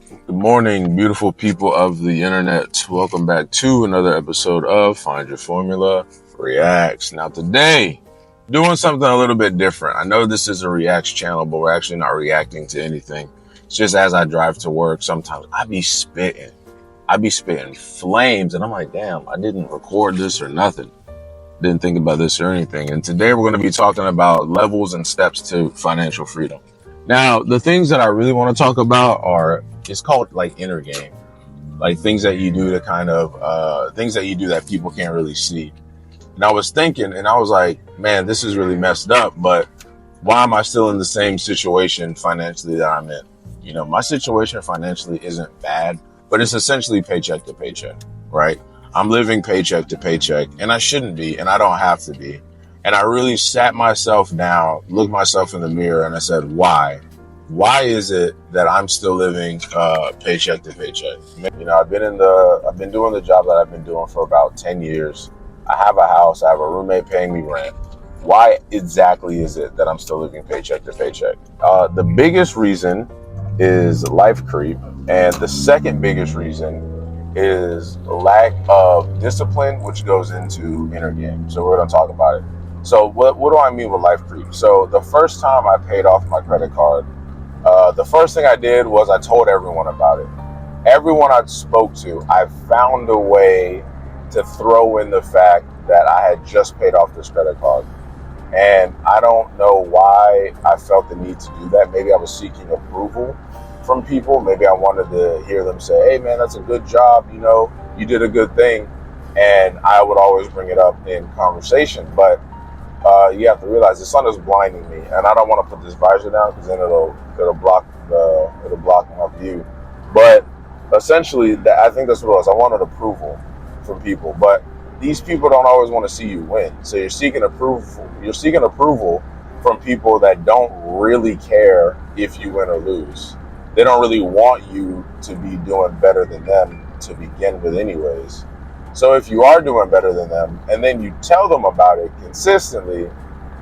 Good morning, beautiful people of the internet. Welcome back to another episode of Find Your Formula Reacts. Now today, doing something a little bit different. I know this is a reacts channel, but we're actually not reacting to anything. It's just as I drive to work, sometimes I be spitting flames, and I'm like, damn, I didn't record this or nothing. Didn't think about this or anything. And today we're going to be talking about levels and steps to financial freedom. Now, the things that I really want to talk about it's called like inner game, like things that you do to things that you do that people can't really see. And I was thinking, and I was like, man, this is really messed up, but why am I still in the same situation financially that I'm in? You know, my situation financially isn't bad, but it's essentially paycheck to paycheck, right? I'm living paycheck to paycheck, and I shouldn't be, and I don't have to be. And I really sat myself down, looked myself in the mirror, and I said, why? Why is it that I'm still living paycheck to paycheck? You know, I've been doing the job that I've been doing for about 10 years. I have a house, I have a roommate paying me rent. Why exactly is it that I'm still living paycheck to paycheck? The biggest reason is life creep, and the second biggest reason is lack of discipline, which goes into inner game. So we're going to talk about it. So what do I mean with life creep? So the first time I paid off my credit card, the first thing I did was I told everyone about it. Everyone I spoke to, I found a way to throw in the fact that I had just paid off this credit card. And I don't know why I felt the need to do that. Maybe I was seeking approval from people. Maybe I wanted to hear them say, hey man, that's a good job. You know, you did a good thing. And I would always bring it up in conversation. But you have to realize the sun is blinding me, and I don't want to put this visor down because then it'll block my view. But essentially, I think that's what it was. I wanted approval from people, but these people don't always want to see you win. So you're seeking approval. You're seeking approval from people that don't really care if you win or lose. They don't really want you to be doing better than them to begin with, anyways. So if you are doing better than them, and then you tell them about it consistently,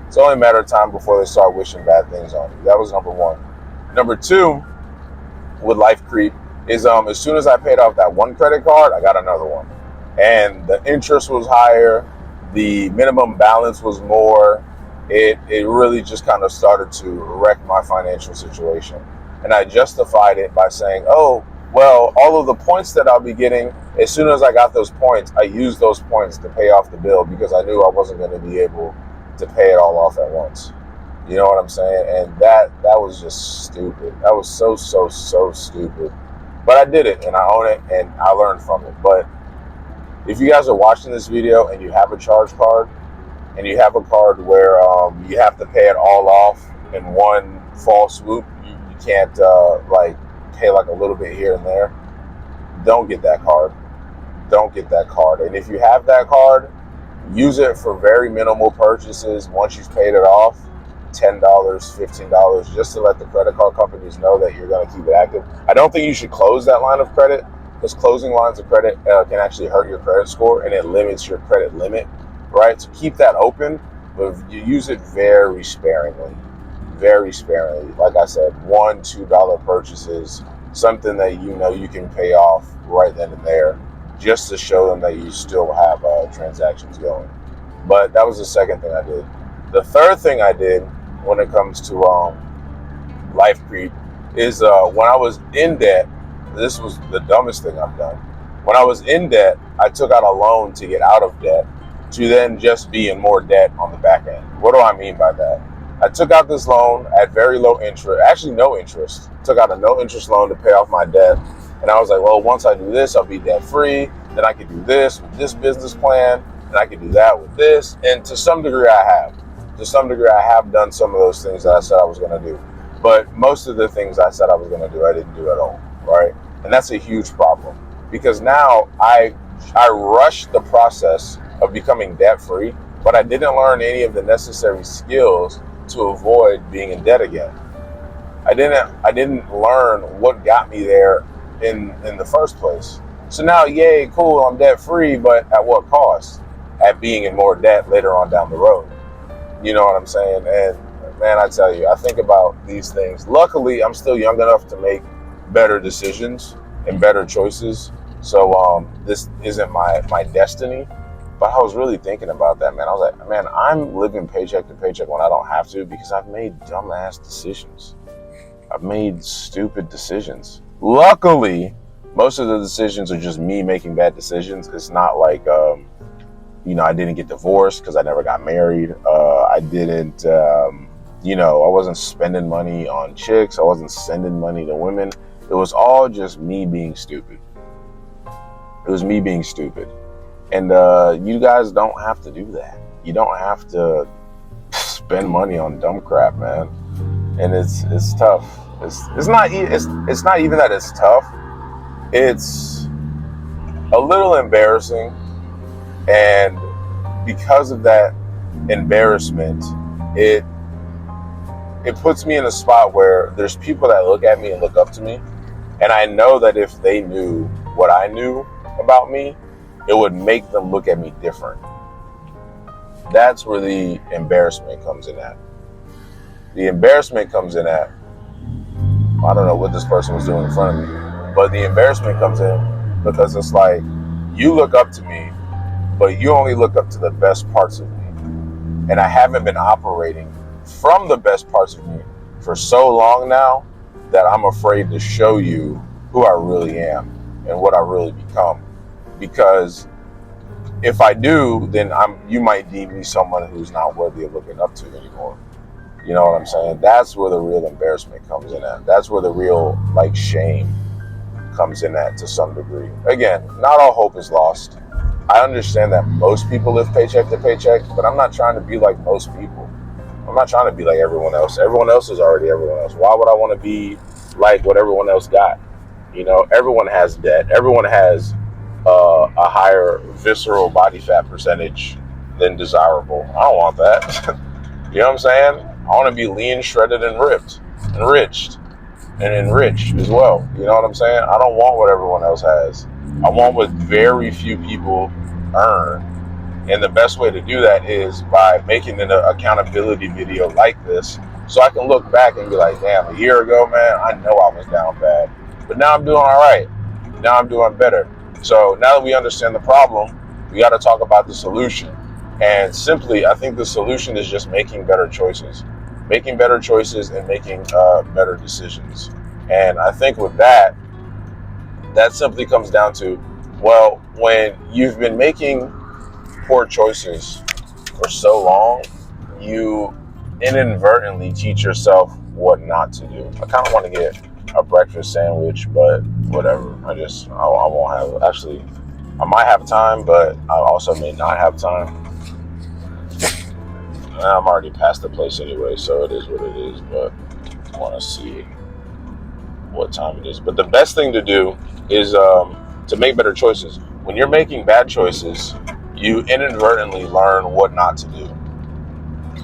it's only a matter of time before they start wishing bad things on you. That was number one. Number two, with life creep, is as soon as I paid off that one credit card, I got another one. And the interest was higher, the minimum balance was more. It really just kind of started to wreck my financial situation. And I justified it by saying, oh, well, all of the points that I'll be getting, as soon as I got those points, I used those points to pay off the bill because I knew I wasn't going to be able to pay it all off at once. You know what I'm saying? And that was just stupid. That was so stupid. But I did it, and I own it, and I learned from it. But if you guys are watching this video and you have a charge card, and you have a card where you have to pay it all off in one fall swoop, you can't pay like a little bit here and there, don't get that card. Don't get that card. And if you have that card, use it for very minimal purchases once you've paid it off, $10, $15, just to let the credit card companies know that you're going to keep it active. I don't think you should close that line of credit, because closing lines of credit can actually hurt your credit score, and it limits your credit limit, right? So keep that open, but you use it very sparingly. Very sparingly. Like I said, $1, $2 purchases, something that you know you can pay off right then and there, just to show them that you still have transactions going. But that was the second thing I did. The third thing I did when it comes to life creep is when I was in debt. This was the dumbest thing I've done. When I was in debt, I took out a loan to get out of debt, to then just be in more debt on the back end. What do I mean by that? I took out this loan at very low interest, actually no interest. Took out a no interest loan to pay off my debt. And I was like, well, once I do this, I'll be debt free. Then I can do this with this business plan. And I can do that with this. And to some degree, I have. To some degree, I have done some of those things that I said I was going to do. But most of the things I said I was going to do, I didn't do at all, right? And that's a huge problem. Because now I rushed the process of becoming debt free, but I didn't learn any of the necessary skills to avoid being in debt again. I didn't learn what got me there in the first place. So now, yay, cool, I'm debt free, but at what cost? At being in more debt later on down the road. You know what I'm saying? And man, I tell you, I think about these things. Luckily, I'm still young enough to make better decisions and better choices. So this isn't my destiny. But I was really thinking about that, man. I was like, man, I'm living paycheck to paycheck when I don't have to because I've made dumbass decisions. I've made stupid decisions. Luckily, most of the decisions are just me making bad decisions. It's not like, I didn't get divorced because I never got married. I didn't, I wasn't spending money on chicks. I wasn't sending money to women. It was all just me being stupid. It was me being stupid. And you guys don't have to do that. You don't have to spend money on dumb crap, man. And it's tough. It's not even that it's tough. It's a little embarrassing, and because of that embarrassment, it puts me in a spot where there's people that look at me and look up to me, and I know that if they knew what I knew about me, it would make them look at me different. That's where the embarrassment comes in at. The embarrassment comes in at, I don't know what this person was doing in front of me, but the embarrassment comes in because it's like, you look up to me, but you only look up to the best parts of me. And I haven't been operating from the best parts of me for so long now that I'm afraid to show you who I really am and what I really become. Because if I do, then you might deem me someone who's not worthy of looking up to anymore. You know what I'm saying? That's where the real embarrassment comes in at. That's where the real shame comes in at to some degree. Again, not all hope is lost. I understand that most people live paycheck to paycheck, but I'm not trying to be like most people. I'm not trying to be like everyone else. Everyone else is already everyone else. Why would I want to be like what everyone else got? Everyone has debt. Everyone has a higher visceral body fat percentage than desirable. I don't want that. You know what I'm saying? I want to be lean, shredded, and ripped, enriched, and enriched as well. You know what I'm saying? I don't want what everyone else has. I want what very few people earn. And the best way to do that is by making an accountability video like this, so I can look back and be like, damn, a year ago, man, I know I was down bad. But now I'm doing all right. Now I'm doing better. So now that we understand the problem, we got to talk about the solution. And simply, I think the solution is just making better choices. Making better choices and making better decisions. And I think with that simply comes down to, well, when you've been making poor choices for so long, you inadvertently teach yourself what not to do. I kind of want to get a breakfast sandwich, but whatever. I won't have, actually, I might have time, but I also may not have time. I'm already past the place anyway, so it is what it is, but I want to see what time it is. But the best thing to do is to make better choices. When you're making bad choices, you inadvertently learn what not to do.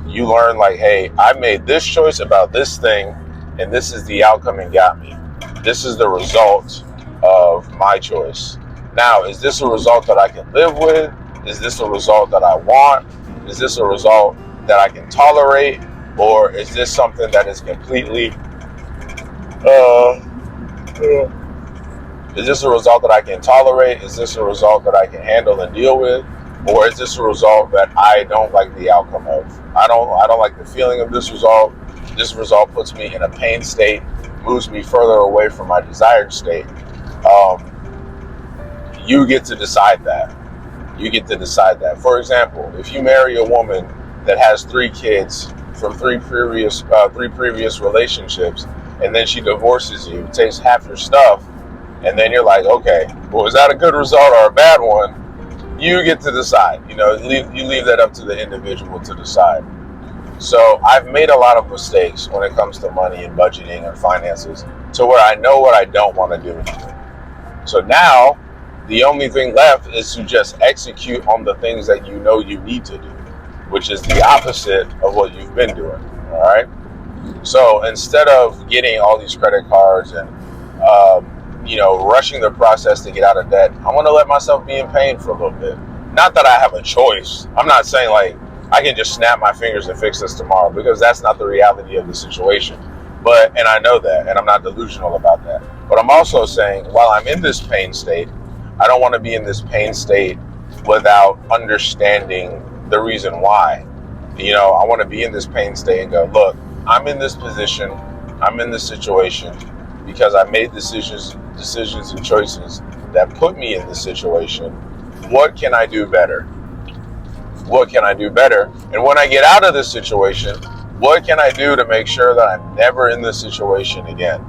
You learn hey, I made this choice about this thing, and this is the outcome it got me. This is the result of my choice. Now, is this a result that I can live with? Is this a result that I want? Is this a result that I can tolerate? Or is this something that is completely, is this a result that I can tolerate? Is this a result that I can handle and deal with? Or is this a result that I don't like the outcome of? I don't like the feeling of this result. This result puts me in a pain state, moves me further away from my desired state. You get to decide that. You get to decide that. For example, if you marry a woman that has 3 kids from three previous relationships, and then she divorces you, takes half your stuff, and then you're like, okay, well, is that a good result or a bad one? You get to decide. You leave that up to the individual to decide. So I've made a lot of mistakes when it comes to money and budgeting and finances, to where I know what I don't want to do anymore. So now the only thing left is to just execute on the things that you know you need to do, which is the opposite of what you've been doing. All right. So instead of getting all these credit cards and rushing the process to get out of debt, I want to let myself be in pain for a little bit. Not that I have a choice. I'm not saying I can just snap my fingers and fix this tomorrow, because that's not the reality of the situation. And I know that, and I'm not delusional about that. But I'm also saying, while I'm in this pain state, I don't want to be in this pain state without understanding the reason why. I want to be in this pain state and go, look, I'm in this position, I'm in this situation because I made decisions and choices that put me in this situation. What can I do better? What can I do better? And when I get out of this situation, what can I do to make sure that I'm never in this situation again?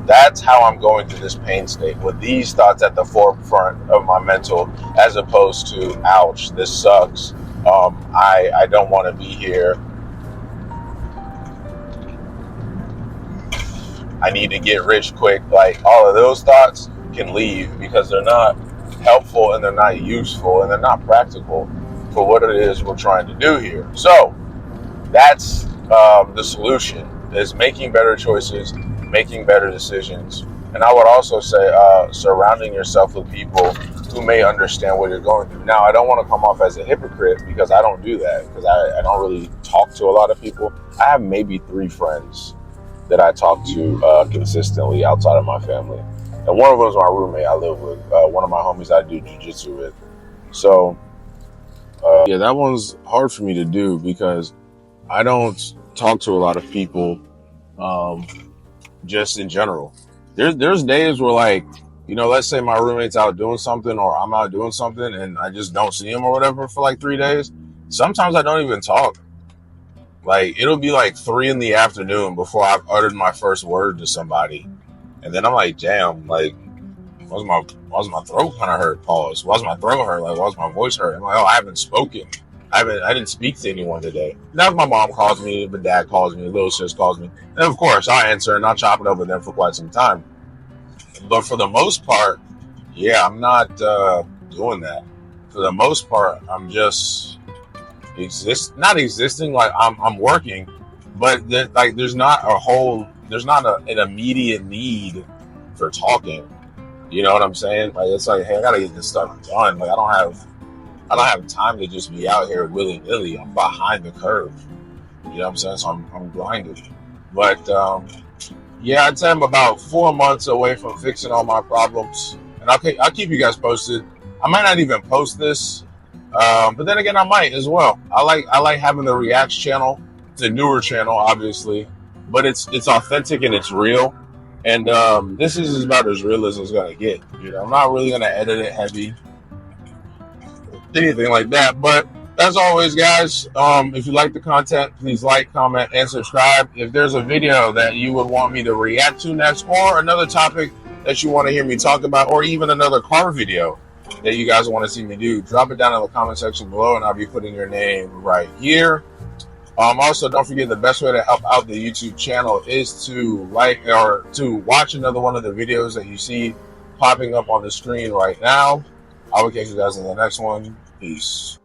That's how I'm going through this pain state, with these thoughts at the forefront of my mental, as opposed to, ouch, this sucks. I don't want to be here. I need to get rich quick. Like, all of those thoughts can leave because they're not helpful and they're not useful and they're not practical for what it is we're trying to do here. So that's the solution, is making better choices, making better decisions. And I would also say surrounding yourself with people who may understand what you're going through. Now, I don't want to come off as a hypocrite because I don't do that, because I don't really talk to a lot of people. I have maybe 3 friends that I talk to consistently outside of my family. And one of them is my roommate I live with, one of my homies I do jiu-jitsu with. So, yeah, that one's hard for me to do because I don't talk to a lot of people just in general. There's days where, like, let's say my roommate's out doing something or I'm out doing something and I just don't see him or whatever for like 3 days. Sometimes I don't even talk. Like, it'll be like 3 in the afternoon before I've uttered my first word to somebody. And then I'm like, damn, like, why's my throat kind of hurt? Pause. Why's my throat hurt? Like, why's my voice hurt? I'm like, oh, I haven't spoken. I didn't speak to anyone today. Now if my mom calls me, my dad calls me, little sis calls me, and of course I'll answer and I'll chop it up with them for quite some time. But for the most part, yeah, I'm not doing that. For the most part, I'm just not existing. Like, I'm working, but there's not an immediate need for talking. You know what I'm saying? Like, it's like, hey, I gotta get this stuff done. Like, I don't have time to just be out here willy-nilly. I'm behind the curve. You know what I'm saying? So I'm blinded. But yeah, I'd say I'm about 4 months away from fixing all my problems. And I'll keep you guys posted. I might not even post this. But then again, I might as well. I like having the Reacts channel. It's a newer channel, obviously, but it's authentic and it's real. And this is about as real as it's gonna get. I'm not really gonna edit it heavy, anything like that. But as always, guys, if you like the content, please like, comment, and subscribe. If there's a video that you would want me to react to next, or another topic that you want to hear me talk about, or even another car video that you guys want to see me do, drop it down in the comment section below and I'll be putting your name right here. Also, don't forget, the best way to help out the YouTube channel is to like or to watch another one of the videos that you see popping up on the screen right now. I will catch you guys in the next one. Peace.